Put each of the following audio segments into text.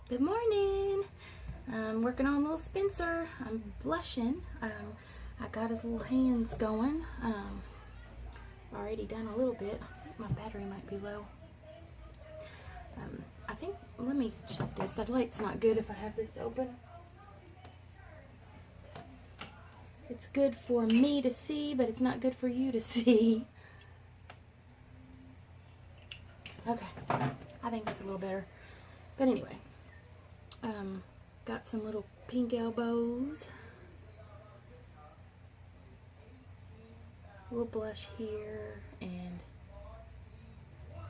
Good morning. I'm working on little Spencer. I'm blushing. I got his little hands going. Already done a little bit. I think my battery might be low. I think, let me check this. The light's not good if I have this open. It's good for me to see, but it's not good for you to see. Okay, I think that's a little better. But anyway, got some little pink elbows. A little blush here, and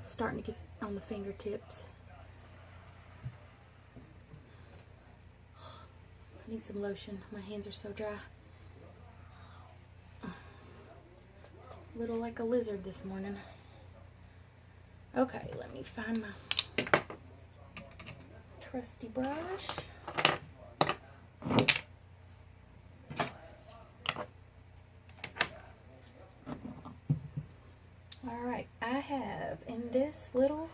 starting to get on the fingertips. I need some lotion. My hands are so dry. Little like a lizard this morning. Okay, let me find my trusty brush. Alright, I have in this little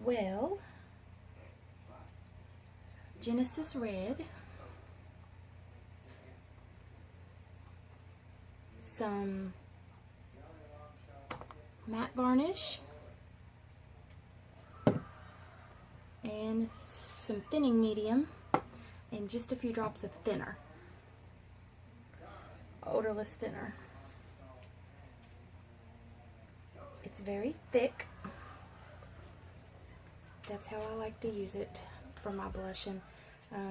well Genesis Red, some matte varnish, and some thinning medium, and just a few drops of thinner, odorless thinner. It's very thick. That's how I like to use it for my blushing.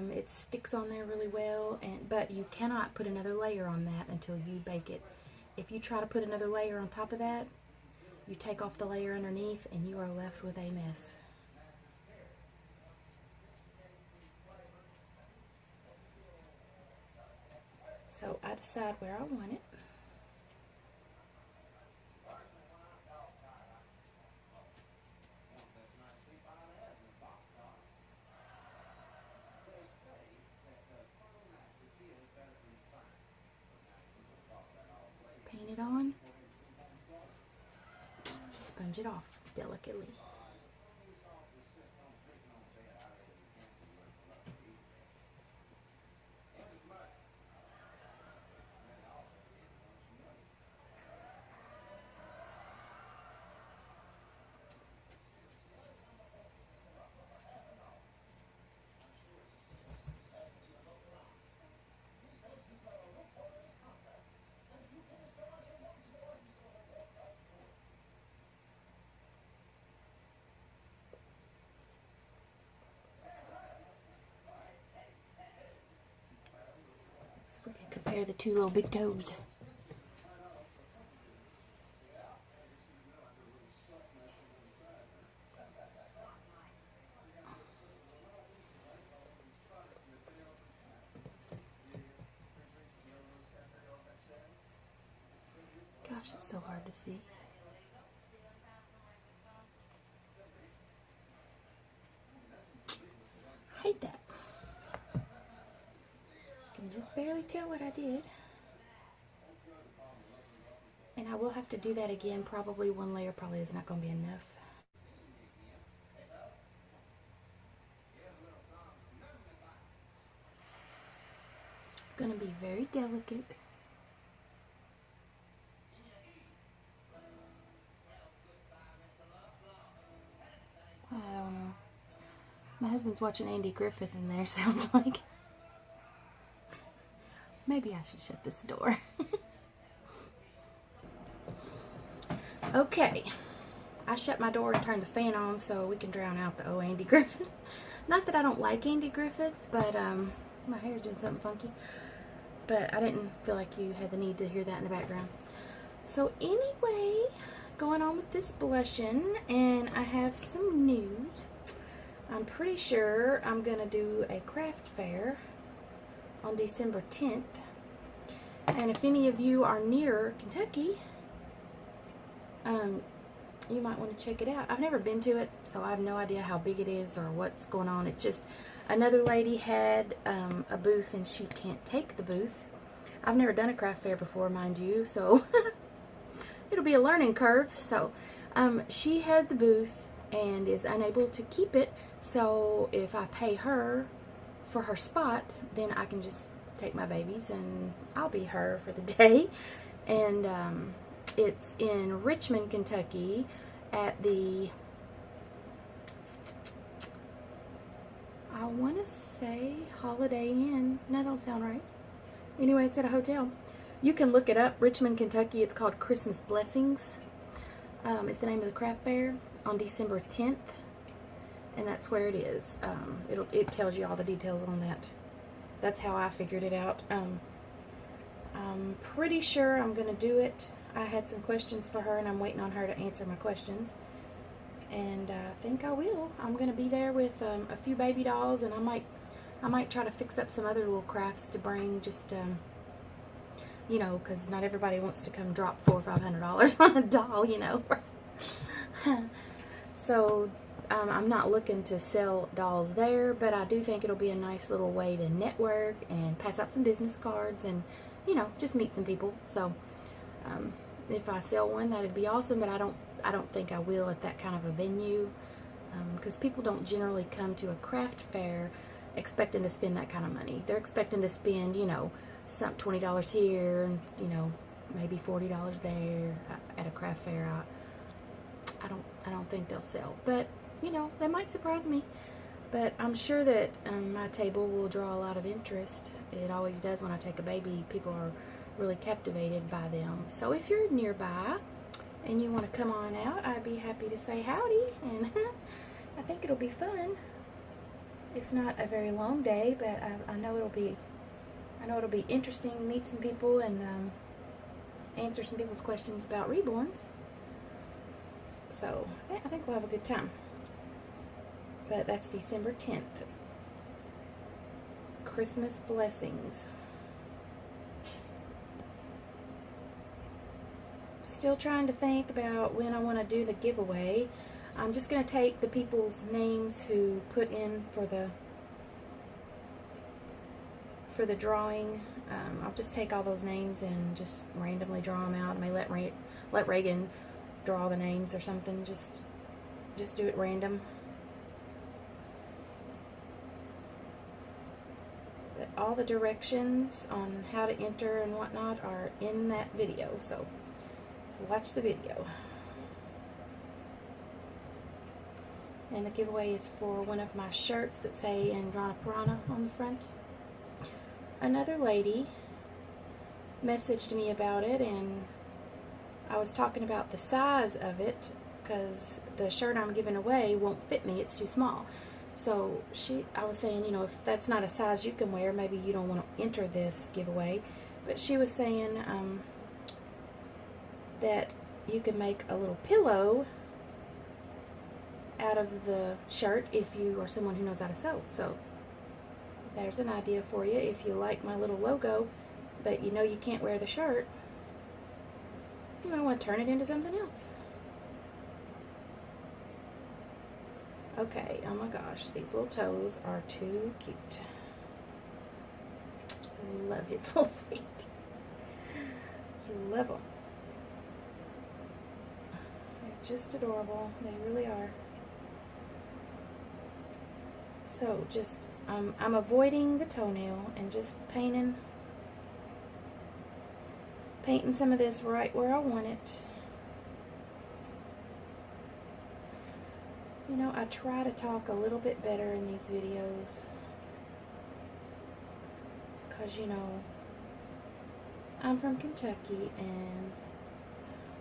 It sticks on there really well, but you cannot put another layer on that until you bake it. If you try to put another layer on top of that, you take off the layer underneath and you are left with a mess. So I decide where I want it. Paint it on. Sponge it off delicately. We can compare the two little big toes. Gosh, it's so hard to see. I hate that. Can just barely tell what I did. And I will have to do that again. Probably one layer probably is not going to be enough. Going to be very delicate. I don't know. My husband's watching Andy Griffith in there, sounds like. Maybe I should shut this door. Okay. I shut my door and turned the fan on so we can drown out the old Andy Griffith. Not that I don't like Andy Griffith, but my hair's doing something funky. But I didn't feel like you had the need to hear that in the background. So anyway, going on with this blushing, and I have some news. I'm pretty sure I'm going to do a craft fair on December 10th. And if any of you are near Kentucky, you might want to check it out. I've never been to it, so I have no idea how big it is or what's going on. It's just another lady had a booth and she can't take the booth. I've never done a craft fair before, mind you, so it'll be a learning curve. So she had the booth and is unable to keep it, So if I pay her for her spot, then I can just take my babies and I'll be her for the day. And it's in Richmond, Kentucky at the, I want to say Holiday Inn. No, that don't sound right. Anyway, it's at a hotel. You can look it up. Richmond, Kentucky. It's called Christmas Blessings. It's the name of the craft fair on December 10th. And that's where it is. It tells you all the details on that. That's how I figured it out. I'm pretty sure I'm going to do it. I had some questions for her, and I'm waiting on her to answer my questions. And I think I will. I'm going to be there with a few baby dolls, and I might try to fix up some other little crafts to bring, just you know, because not everybody wants to come drop $400 or $500 on a doll, you know. So I'm not looking to sell dolls there, but I do think it'll be a nice little way to network and pass out some business cards and, you know, just meet some people. So if I sell one, that'd be awesome, but I don't think I will at that kind of a venue, because people don't generally come to a craft fair expecting to spend that kind of money. They're expecting to spend, you know, some $20 here and, you know, maybe $40 there at a craft fair. I don't think they'll sell, but you know, they might surprise me. But I'm sure that my table will draw a lot of interest. It always does when I take a baby. People are really captivated by them. So if you're nearby and you want to come on out, I'd be happy to say howdy, and I think it'll be fun. If not a very long day, but I know it'll be interesting to meet some people and answer some people's questions about reborns. So I think we'll have a good time. But that's December 10th. Christmas Blessings. Still trying to think about when I want to do the giveaway. I'm just going to take the people's names who put in for the drawing. I'll just take all those names and just randomly draw them out. I may let Reagan draw the names or something. Just do it random. But all the directions on how to enter and whatnot are in that video. So watch the video. And the giveaway is for one of my shirts that say Andrana Piranha on the front. Another lady messaged me about it, and I was talking about the size of it because the shirt I'm giving away won't fit me. It's too small. So I was saying, you know, if that's not a size you can wear, maybe you don't want to enter this giveaway. But she was saying that you can make a little pillow out of the shirt if you are someone who knows how to sew. So there's an idea for you if you like my little logo, but you know you can't wear the shirt. You might want to turn it into something else. Okay, oh my gosh, these little toes are too cute. Love his little feet. Love them. They're just adorable. They really are. So just, I'm avoiding the toenail and just painting some of this right where I want it. You know, I try to talk a little bit better in these videos because, you know, I'm from Kentucky, and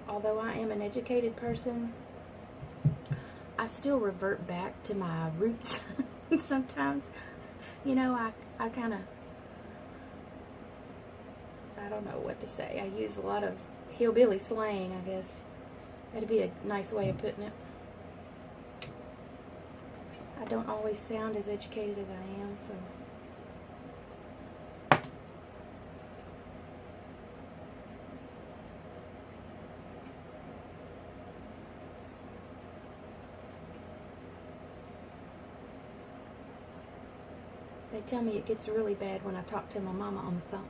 although I am an educated person, I still revert back to my roots sometimes. You know, I kind of, I don't know what to say. I use a lot of hillbilly slang, I guess. That'd be a nice way of putting it. I don't always sound as educated as I am, so. They tell me it gets really bad when I talk to my mama on the phone.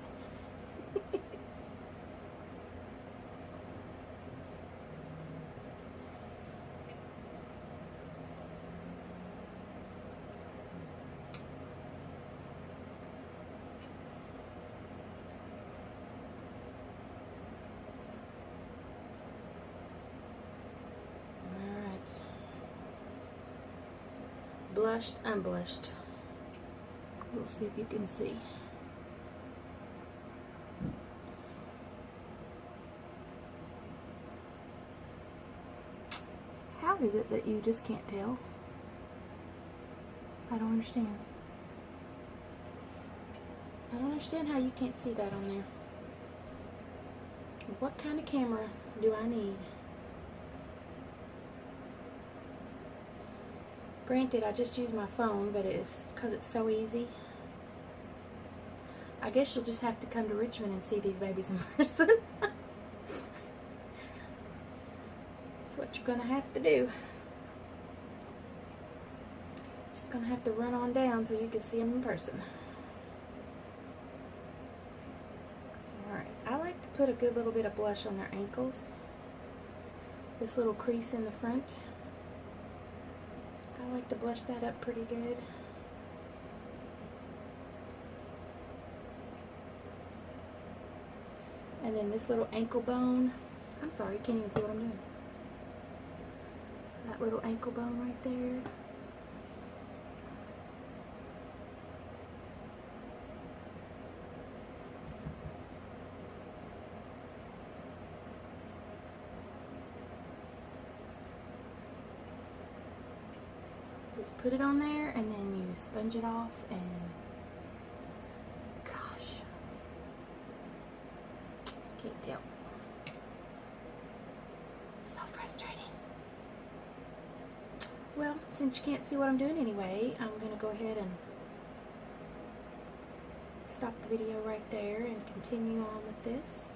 blushed, unblushed. We'll see if you can see. How is it that you just can't tell? I don't understand. I don't understand how you can't see that on there. What kind of camera do I need? Granted, I just use my phone, but it's because it's so easy. I guess you'll just have to come to Richmond and see these babies in person. That's what you're gonna have to do. Just gonna have to run on down so you can see them in person. Alright, I like to put a good little bit of blush on their ankles. This little crease in the front. I like to blush that up pretty good. And then this little ankle bone. I'm sorry, you can't even see what I'm doing. That little ankle bone right there. Just put it on there and then you sponge it off, and gosh, can't tell. So frustrating. Well, since you can't see what I'm doing anyway, I'm gonna go ahead and stop the video right there and continue on with this.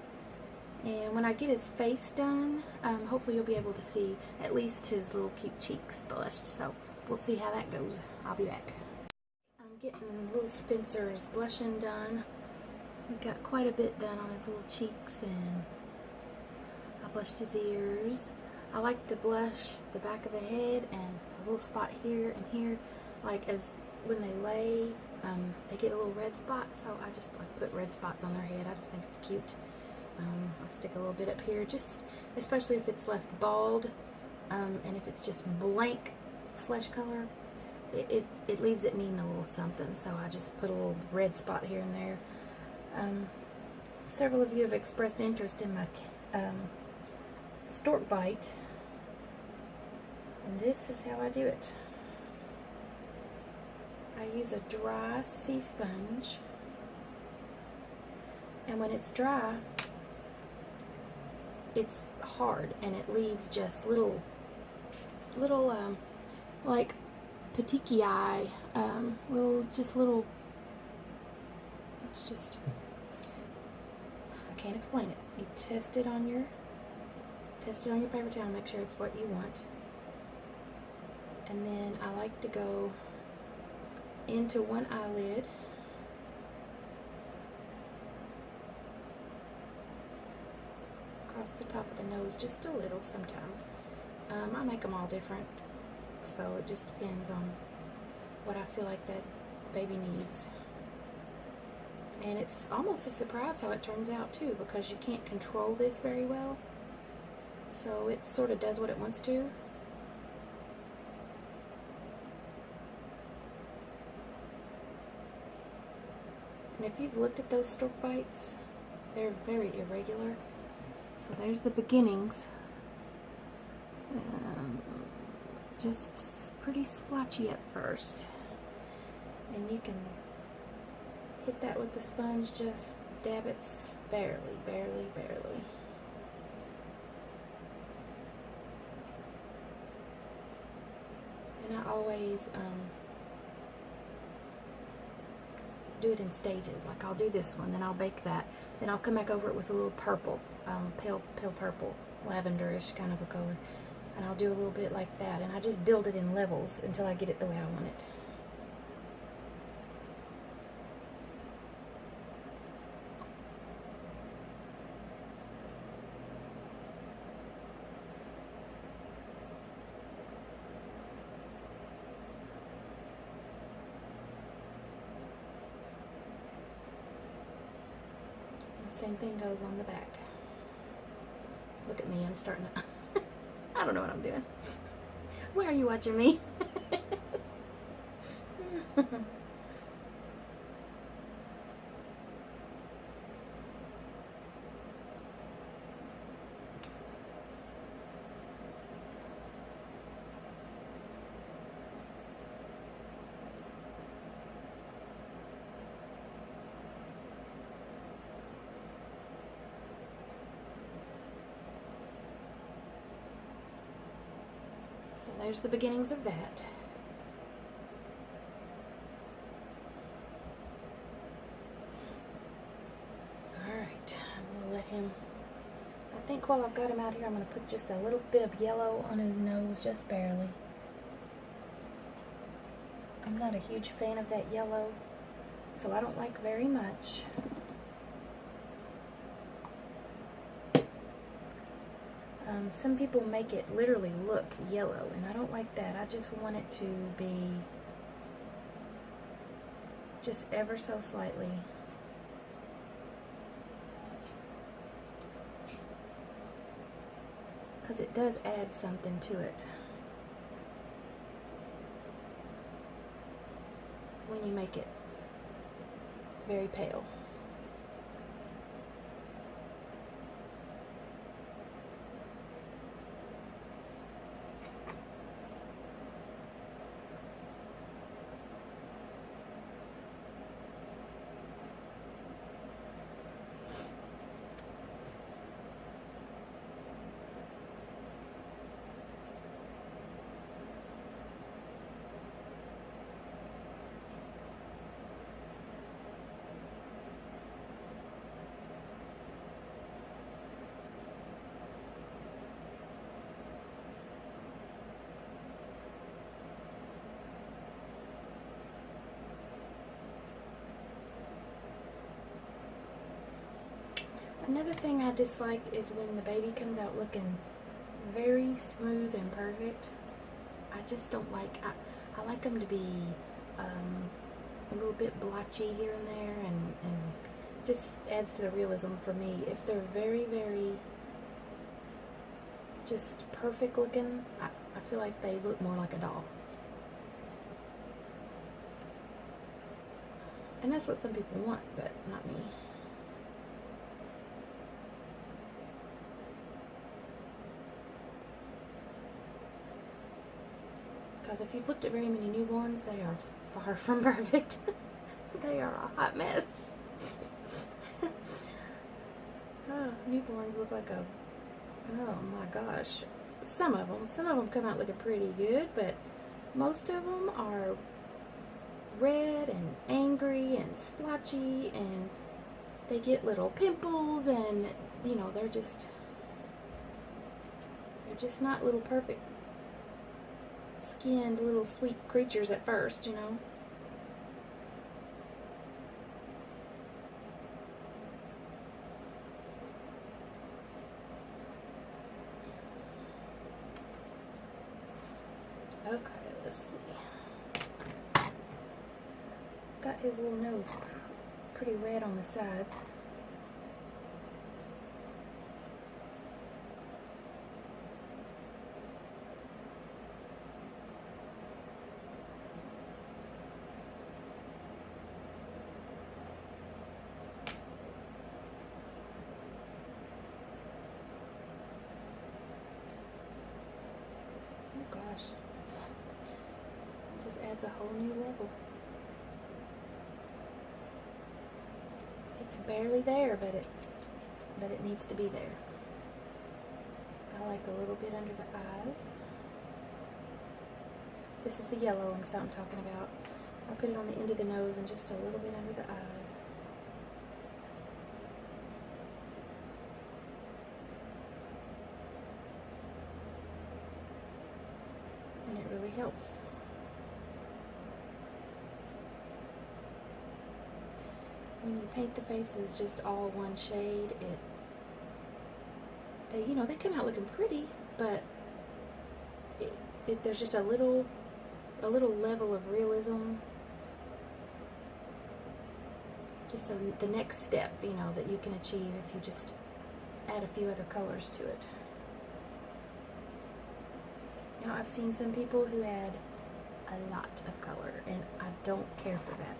And when I get his face done, hopefully you'll be able to see at least his little cute cheeks blushed. So we'll see how that goes. I'll be back. I'm getting little Spencer's blushing done. We got quite a bit done on his little cheeks, and I blushed his ears. I like to blush the back of the head and a little spot here and here, like as when they lay, they get a little red spot, so I just like put red spots on their head. I just think it's cute. I'll stick a little bit up here, just especially if it's left bald, and if it's just blank flesh color, it leaves it needing a little something, so I just put a little red spot here and there. Several of you have expressed interest in my stork bite, and this is how I do it. I use a dry sea sponge, and when it's dry, it's hard and it leaves just little like petechiae, little, it's just, I can't explain it. You test it on your paper towel, make sure it's what you want. And then I like to go into one eyelid, across the top of the nose just a little sometimes. I make them all different, so it just depends on what I feel like that baby needs. And it's almost a surprise how it turns out too, because you can't control this very well, so it sort of does what it wants to. And if you've looked at those stork bites, they're very irregular. So there's the beginnings. Just pretty splotchy at first. And you can hit that with the sponge, just dab it barely. And I always do it in stages. Like I'll do this one, then I'll bake that, then I'll come back over it with a little purple, pale purple, lavenderish kind of a color, and I'll do a little bit like that, and I just build it in levels until I get it the way I want it. Same thing goes on the back. Look at me, I'm starting to I don't know what I'm doing. Why are you watching me? So there's the beginnings of that. Alright, I'm going to let him, I think while I've got him out here, I'm going to put just a little bit of yellow on his nose, just barely. I'm not a huge fan of that yellow, so I don't like very much. Some people make it literally look yellow, and I don't like that. I just want it to be just ever so slightly. Because it does add something to it when you make it very pale. Another thing I dislike is when the baby comes out looking very smooth and perfect. I just don't like, I like them to be a little bit blotchy here and there, and just adds to the realism for me. If they're very, very just perfect looking, I feel like they look more like a doll. And that's what some people want, but not me. Because if you've looked at very many newborns, they are far from perfect. They are a hot mess. Oh, newborns look like a, oh my gosh. Some of them come out looking pretty good, but most of them are red and angry and splotchy, and they get little pimples, and you know, they're just not little perfect skinned little sweet creatures at first, you know. Okay, let's see. Got his little nose pretty red on the sides. Gosh, it just adds a whole new level. It's barely there, but it needs to be there. I like a little bit under the eyes. This is the yellow I'm talking about. I'll put it on the end of the nose and just a little bit under the eyes. And it really helps. When you paint the faces just all one shade, they come out looking pretty, but there's just a little level of realism, just the next step, that you can achieve if you just add a few other colors to it. Now, I've seen some people who add a lot of color, and I don't care for that.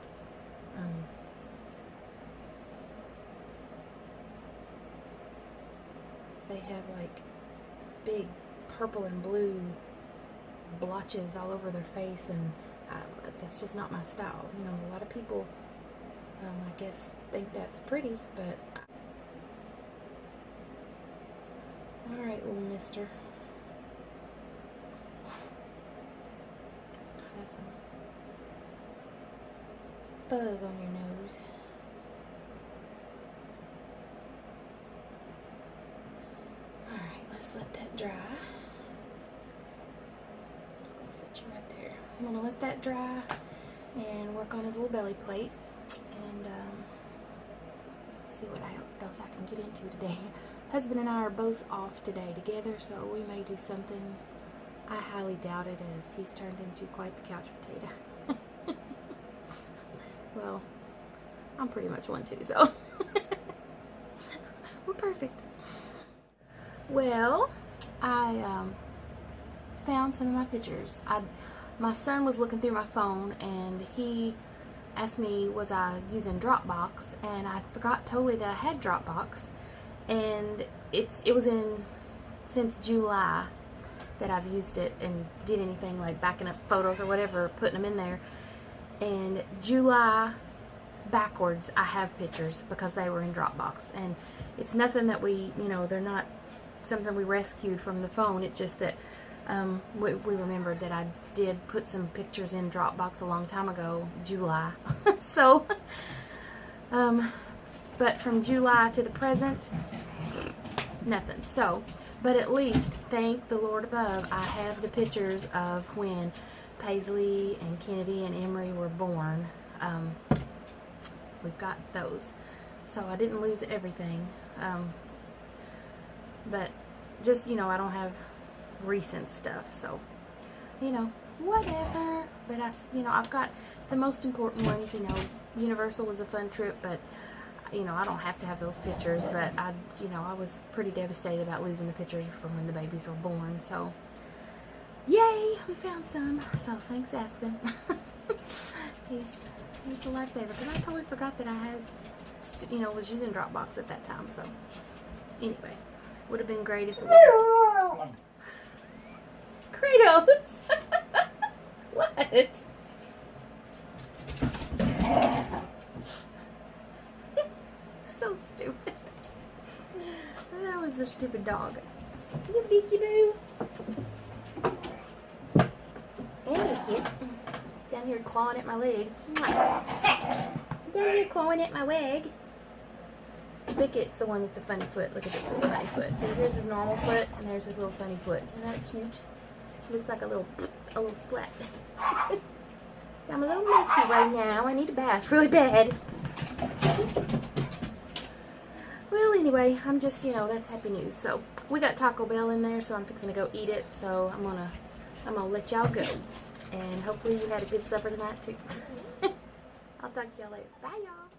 They have like big purple and blue blotches all over their face, and that's just not my style. You know, a lot of people, I guess, think that's pretty, but all right, little mister. Got some fuzz on your nose. Alright, let's let that dry. I'm just going to set you right there. I'm going to let that dry and work on his little belly plate and see what else I can get into today. Husband and I are both off today together, so we may do something. I highly doubt it, as he's turned into quite the couch potato. Well, I'm pretty much one too, so we're perfect. Well, I found some of my pictures. My son was looking through my phone, and he asked me, was I using Dropbox, and I forgot totally that I had Dropbox, and it was since July that I've used it and did anything like backing up photos or whatever, putting them in there. And July backwards, I have pictures because they were in Dropbox, and it's nothing that we, you know, they're not something we rescued from the phone. It's just that we remembered that I did put some pictures in Dropbox a long time ago, July. So, but from July to the present, nothing. So, but at least, thank the Lord above, I have the pictures of when Paisley and Kennedy and Emery were born. We've got those. So I didn't lose everything. But just, you know, I don't have recent stuff. So, you know, whatever. But I've got the most important ones. You know, Universal was a fun trip, but you know, I don't have to have those pictures, but I was pretty devastated about losing the pictures from when the babies were born. So, yay, we found some. So, thanks, Aspen. He's a lifesaver, because I totally forgot that I had, was using Dropbox at that time. So, anyway, would have been great if it was. Kratos! What? So stupid. That was a stupid dog. You peekaboo. Hey, kid. He's down here clawing at my leg. Down here clawing at my leg. Beckett's the one with the funny foot. Look at this little funny foot. See, here's his normal foot, and there's his little funny foot. Isn't that cute? Looks like a little splat. I'm a little messy right now. I need a bath really bad. Well, anyway, I'm just, that's happy news. So, we got Taco Bell in there, so I'm fixing to go eat it. So, I'm gonna let y'all go. And hopefully you had a good supper tonight, too. I'll talk to y'all later. Bye, y'all.